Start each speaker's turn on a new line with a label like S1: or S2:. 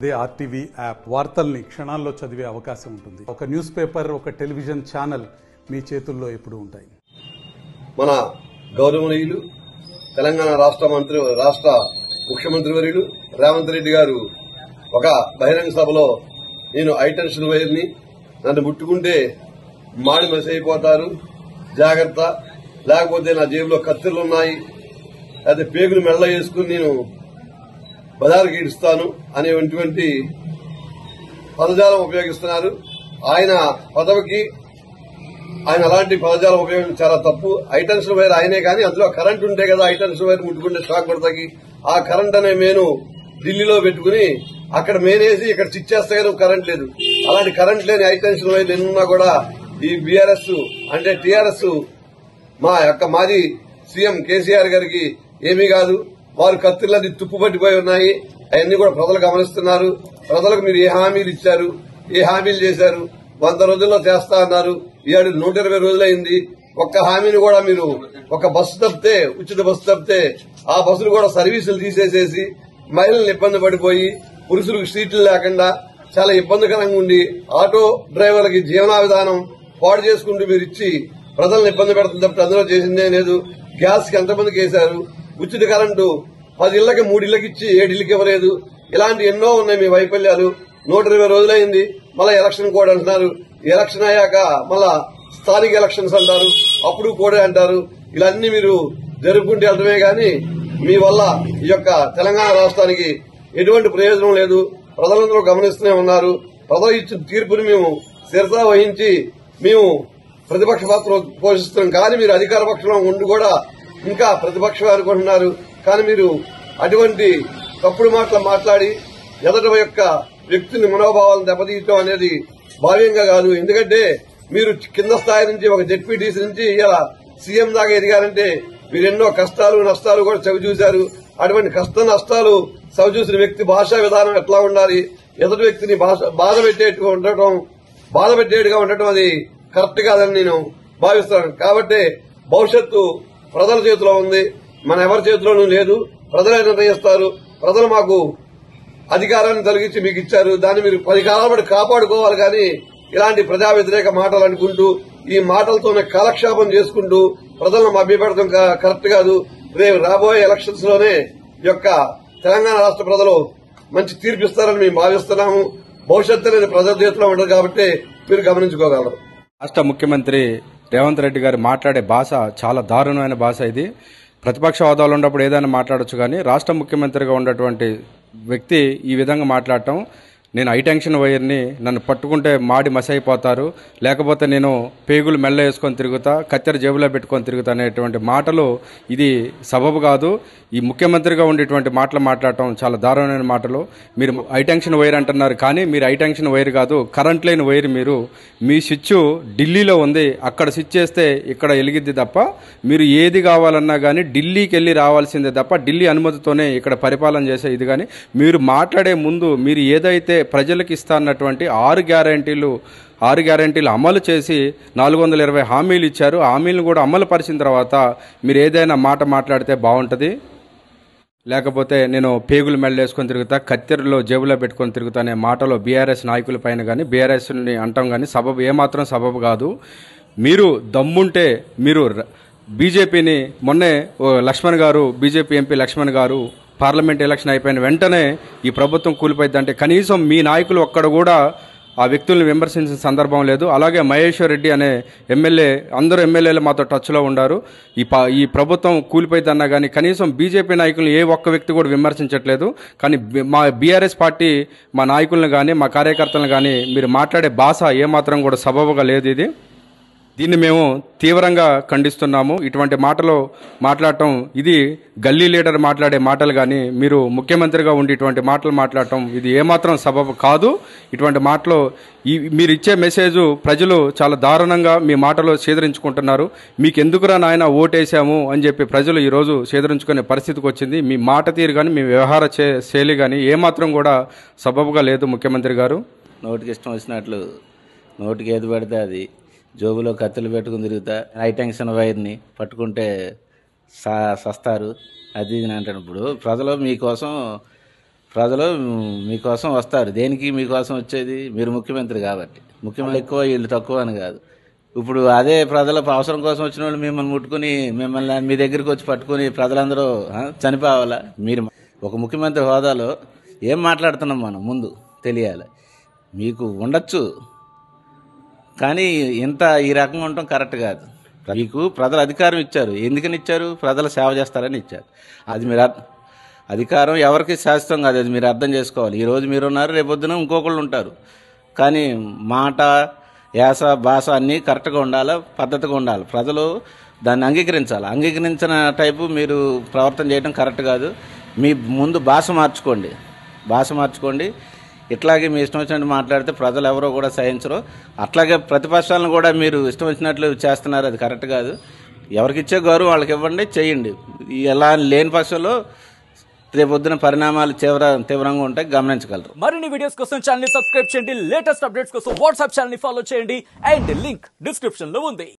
S1: They RTV app వార్తల్ని క్షణాల్లో చదివే అవకాశం ఉంటుంది. ఒక న్యూస్ పేపర్, ఒక టెలివిజన్ ఛానల్ మీ చేతుల్లో ఎప్పుడూ ఉంటాయి.
S2: మన గౌరవనీయులు తెలంగాణ రాష్ట్ర ముఖ్యమంత్రి వర్యులు రేవంత్ రెడ్డి గారు ఒక బహిరంగ సభలో నేను హైటెన్షన్ వైర్ని, నన్ను ముట్టుకుంటే మాడి మసి అయిపోతారు, జాగ్రత్త, లేకపోతే నా జేబులో కత్తిర్లున్నాయి, అయితే పేగులు మెళ్ళ వేసుకుని నేను బజారుకి ఇడుస్తాను అనేటువంటి పదజాలం ఉపయోగిస్తున్నారు. ఆయన పదవికి ఆయన అలాంటి పదజాలం ఉపయోగించడం చాలా తప్పు. హైటెన్షన్ వైర్ ఆయనే కానీ అందులో కరెంట్ ఉంటే కదా హైటెన్షన్ వైర్ ముట్టుకుంటే షాక్ కొడతాకి. ఆ కరెంట్ అనే మేను ఢిల్లీలో పెట్టుకుని అక్కడ మేనేసి ఇక్కడ చిచ్చేస్తే కానీ కరెంట్ లేదు. అలాంటి కరెంట్ లేని హైటెన్షన్ వైర్ ఎన్నున్నా కూడా ఈ బీఆర్ఎస్ అంటే టీఆర్ఎస్ మా యొక్క మాజీ సీఎం కేసీఆర్ గారికి ఏమీ కాదు. వారు కత్తిర్లది తుప్పు పట్టిపోయి ఉన్నాయి. అవన్నీ కూడా ప్రజలు గమనిస్తున్నారు. ప్రజలకు మీరు ఏ హామీలు ఇచ్చారు, ఏ హామీలు చేశారు, 100 రోజుల్లో చేస్తా అన్నారు. ఈనాడు 120 రోజులైంది. ఒక్క హామీని కూడా మీరు ఒక బస్సు తప్పితే, ఉచిత బస్సు తప్పితే ఆ బస్సులు కూడా సర్వీసులు తీసేసేసి మహిళలను ఇబ్బంది పడిపోయి పురుషులకు సీట్లు లేకుండా చాలా ఇబ్బందికరంగా ఉండి ఆటో డ్రైవర్లకి జీవనా విధానం పాడు చేసుకుంటూ మీరు ఇచ్చి ప్రజలను ఇబ్బంది పెడుతుంది తప్ప అందులో చేసిందే లేదు. గ్యాస్ కి ఎంతమందికి వేశారు, ఉచిత కరెంటు 10 ఇళ్లకి 3 ఇళ్లకి ఇచ్చి 7 ఇళ్లకి ఇవ్వలేదు. ఇలాంటి ఎన్నో ఉన్నాయి మీ వైఫల్యాలు. 120 రోజులైంది, మళ్ళా ఎలక్షన్ కోడ్ అంటున్నారు. ఎలక్షన్ అయ్యాక మళ్ళా స్థానిక ఎలక్షన్స్ అంటారు, అప్పుడు కోడే అంటారు. ఇలాన్ని మీరు జరుపుకుంటూ వెళ్తమే గాని మీ వల్ల ఈ యొక్క తెలంగాణ రాష్ట్రానికి ఎటువంటి ప్రయోజనం లేదు. ప్రజలందరూ గమనిస్తూనే ఉన్నారు. ప్రజలు ఇచ్చిన తీర్పుని మేము శిరసా వహించి మేము ప్రతిపక్ష పాత్ర పోషిస్తున్నాం. కానీ మీరు అధికార పక్షంలో ఉండి కూడా ఇంకా ప్రతిపక్షం అనుకుంటున్నారు. కానీ మీరు అటువంటి తప్పుడు మాటలు మాట్లాడి ఎదటి యొక్క వ్యక్తిని మనోభావాలను దెబ్బతీయటం అనేది భావ్యంగా కాదు. ఎందుకంటే మీరు కింద స్థాయి నుంచి ఒక జెడ్పీటీసీ నుంచి ఇలా సీఎం దాకా ఎదిగారంటే మీరు ఎన్నో కష్టాలు నష్టాలు కూడా చవిచూశారు. అటువంటి కష్ట నష్టాలు చవిచూసిన వ్యక్తి భాషా విధానం ఎట్లా ఉండాలి, ఎదుటి వ్యక్తిని బాధ పెట్టేట్టుగా ఉండటం అది కరెక్ట్ కాదని నేను భావిస్తాను. కాబట్టి భవిష్యత్తు ప్రజల చేతిలో ఉంది, మన ఎవరి చేతిలోనూ లేదు. ప్రజలే నిర్ణయిస్తారు. ప్రజలు మాకు అధికారాన్ని తొలగించి మీకు ఇచ్చారు, దాన్ని మీరు 10 కాలాల పాటు కాపాడుకోవాలి. కానీ ఇలాంటి ప్రజా వ్యతిరేక మాటలు అనుకుంటూ ఈ మాటలతోనే కాలక్షేపం చేసుకుంటూ ప్రజలను మభ్యపెడతాం కరెక్ట్ కాదు. రేపు రాబోయే ఎలక్షన్స్ లోనే ఈ యొక్క తెలంగాణ రాష్ట్ర ప్రజలు మంచి తీర్పిస్తారని మేము భావిస్తున్నాము. భవిష్యత్తు అనేది ప్రజల చేతిలో ఉండదు కాబట్టి మీరు గమనించుకోగలరు.
S3: రాష్ట్ర ముఖ్యమంత్రి రేవంత్ రెడ్డి గారు మాట్లాడే భాష చాలా దారుణమైన భాష. ఇది ప్రతిపక్ష హోదాలో ఉన్నప్పుడు ఏదైనా మాట్లాడొచ్చు, కానీ రాష్ట్ర ముఖ్యమంత్రిగా ఉన్నటువంటి వ్యక్తి ఈ విధంగా మాట్లాడటం, నేను హైటెన్షన్ వైర్ని, నన్ను పట్టుకుంటే మాడి మసి అయిపోతారు, లేకపోతే నేను పేగులు మెల్ల వేసుకొని తిరుగుతా, కత్తెర జేబులో పెట్టుకొని తిరుగుతా అనేటువంటి మాటలు ఇది సబబు కాదు. ఈ ముఖ్యమంత్రిగా ఉండేటువంటి మాటలు మాట్లాడటం చాలా దారుణమైన మాటలు. మీరు హైటెన్షన్ వైర్ అంటున్నారు, కానీ మీరు హైటెన్షన్ వైర్ కాదు, కరెంట్ లేని వైర్. మీరు మీ స్విచ్ ఢిల్లీలో ఉంది, అక్కడ స్విచ్ చేస్తే ఇక్కడ వెలిగిద్ది తప్ప మీరు ఏది కావాలన్నా కానీ ఢిల్లీకి వెళ్ళి రావాల్సిందే తప్ప ఢిల్లీ అనుమతితోనే ఇక్కడ పరిపాలన చేసే ఇది. కానీ మీరు మాట్లాడే ముందు మీరు ఏదైతే ప్రజలకు ఇస్తా అన్నటువంటి 6 గ్యారంటీలు అమలు చేసి 420 హామీలు ఇచ్చారు. హామీలను కూడా అమలు పరిచిన తర్వాత మీరు ఏదైనా మాట మాట్లాడితే బాగుంటుంది. లేకపోతే నేను పేగులు మెళ్ళేసుకొని తిరుగుతా, కత్తెరలో జేబులో పెట్టుకొని తిరుగుతా అనే మాటలో బీఆర్ఎస్ నాయకుల పైన కానీ బీఆర్ఎస్ని అంటాం కానీ ఏమాత్రం సబబు కాదు. మీరు దమ్ముంటే మీరు బీజేపీని మొన్నే లక్ష్మణ్ గారు, బీజేపీ ఎంపీ లక్ష్మణ్ గారు పార్లమెంట్ ఎలక్షన్ అయిపోయిన వెంటనే ఈ ప్రభుత్వం కూలిపోయిందంటే కనీసం మీ నాయకులు ఒక్కడ కూడా ఆ వ్యక్తులను విమర్శించిన సందర్భం లేదు. అలాగే మహేశ్వర్ రెడ్డి అనే ఎమ్మెల్యే, అందరూ ఎమ్మెల్యేలు మాతో టచ్లో ఉన్నారు. ఈ ప్రభుత్వం కూలిపోయిందన్నా కానీ కనీసం బీజేపీ నాయకులను ఏ ఒక్క వ్యక్తి కూడా విమర్శించట్లేదు. కానీ మా బీఆర్ఎస్ పార్టీ మా నాయకులను కానీ మా కార్యకర్తలను కానీ మీరు మాట్లాడే భాష ఏమాత్రం కూడా సబబుగా లేదు. దీన్ని మేము తీవ్రంగా ఖండిస్తున్నాము. ఇటువంటి మాటలు మాట్లాడటం ఇది గల్లీ లీడర్ మాట్లాడే మాటలు, కానీ మీరు ముఖ్యమంత్రిగా ఉండి ఇటువంటి మాటలు మాట్లాడటం ఇది ఏమాత్రం సబబు కాదు. ఇటువంటి మాటలు మీరు ఇచ్చే మెసేజ్ ప్రజలు చాలా దారుణంగా మీ మాటలు సేదరించుకుంటున్నారు. మీకు ఎందుకురా నాయన ఓటేశాము అని చెప్పి ప్రజలు ఈరోజు సేదరించుకునే పరిస్థితికి వచ్చింది. మీ మాట తీరు కానీ మీ వ్యవహార శైలి కానీ ఏమాత్రం కూడా సబబుగా లేదు. ముఖ్యమంత్రి గారు
S4: నోటికి ఇష్టం వచ్చినట్లు నోటికి ఏది పడితే అది జోబులో కత్తులు పెట్టుకుని తిరుగుతా, హైటెన్షన్ వైర్ని పట్టుకుంటే సస్తారు అది ఇది అంటాను. ఇప్పుడు ప్రజలు మీకోసం ప్రజలు మీకోసం వస్తారు. దేనికి మీకోసం వచ్చేది? మీరు ముఖ్యమంత్రి కాబట్టి. ముఖ్యమంత్రి ఎక్కువ వీళ్ళు తక్కువ అని కాదు. ఇప్పుడు అదే ప్రజల అవసరం కోసం వచ్చిన వాళ్ళు మిమ్మల్ని ముట్టుకుని మిమ్మల్ని మీ దగ్గరికి వచ్చి పట్టుకుని ప్రజలందరూ చనిపోవాలా? మీరు ఒక ముఖ్యమంత్రి హోదాలో ఏం మాట్లాడుతున్నాం మనం ముందు తెలియాలి. మీకు ఉండొచ్చు, కానీ ఇంత ఈ రకంగా ఉండటం కరెక్ట్ కాదు. మీకు ప్రజలు అధికారం ఇచ్చారు. ఎందుకని ఇచ్చారు? ప్రజల సేవ చేస్తారని ఇచ్చారు. అది మీరు అధికారం ఎవరికి శాశ్వతం కాదు, అది మీరు అర్థం చేసుకోవాలి. ఈరోజు మీరున్నారు, రేపొద్దున ఇంకొకళ్ళు ఉంటారు. కానీ మాట, యాస, భాష అన్నీ కరెక్ట్గా ఉండాలి, పద్ధతిగా ఉండాలి. ప్రజలు దాన్ని అంగీకరించాలి. అంగీకరించిన టైపు మీరు ప్రవర్తన చేయడం కరెక్ట్ కాదు. మీ ముందు భాష మార్చుకోండి. ఇట్లాగే మీ ఇష్టం వచ్చినట్టు మాట్లాడితే ప్రజలు ఎవరో కూడా సహించరు. అట్లాగే ప్రతిపక్షాలను కూడా మీరు ఇష్టం వచ్చినట్లు చేస్తున్నారు, అది కరెక్ట్ కాదు. ఎవరికి ఇచ్చే గౌరవం వాళ్ళకి ఇవ్వండి, చేయండి. ఎలా లేని పక్షంలో రేపొద్దున పరిణామాలు తీవ్రంగా ఉంటాయి, గమనించగలరు.
S5: మరిన్ని వీడియోస్ కోసం ఛానల్ ని సబ్స్క్రైబ్ చేయండి. లేటెస్ట్ అప్డేట్స్ కోసం వాట్సాప్ ఛానల్ ని ఫాలో చేయండి. అండ్ లింక్ డిస్క్రిప్షన్ లో ఉంది.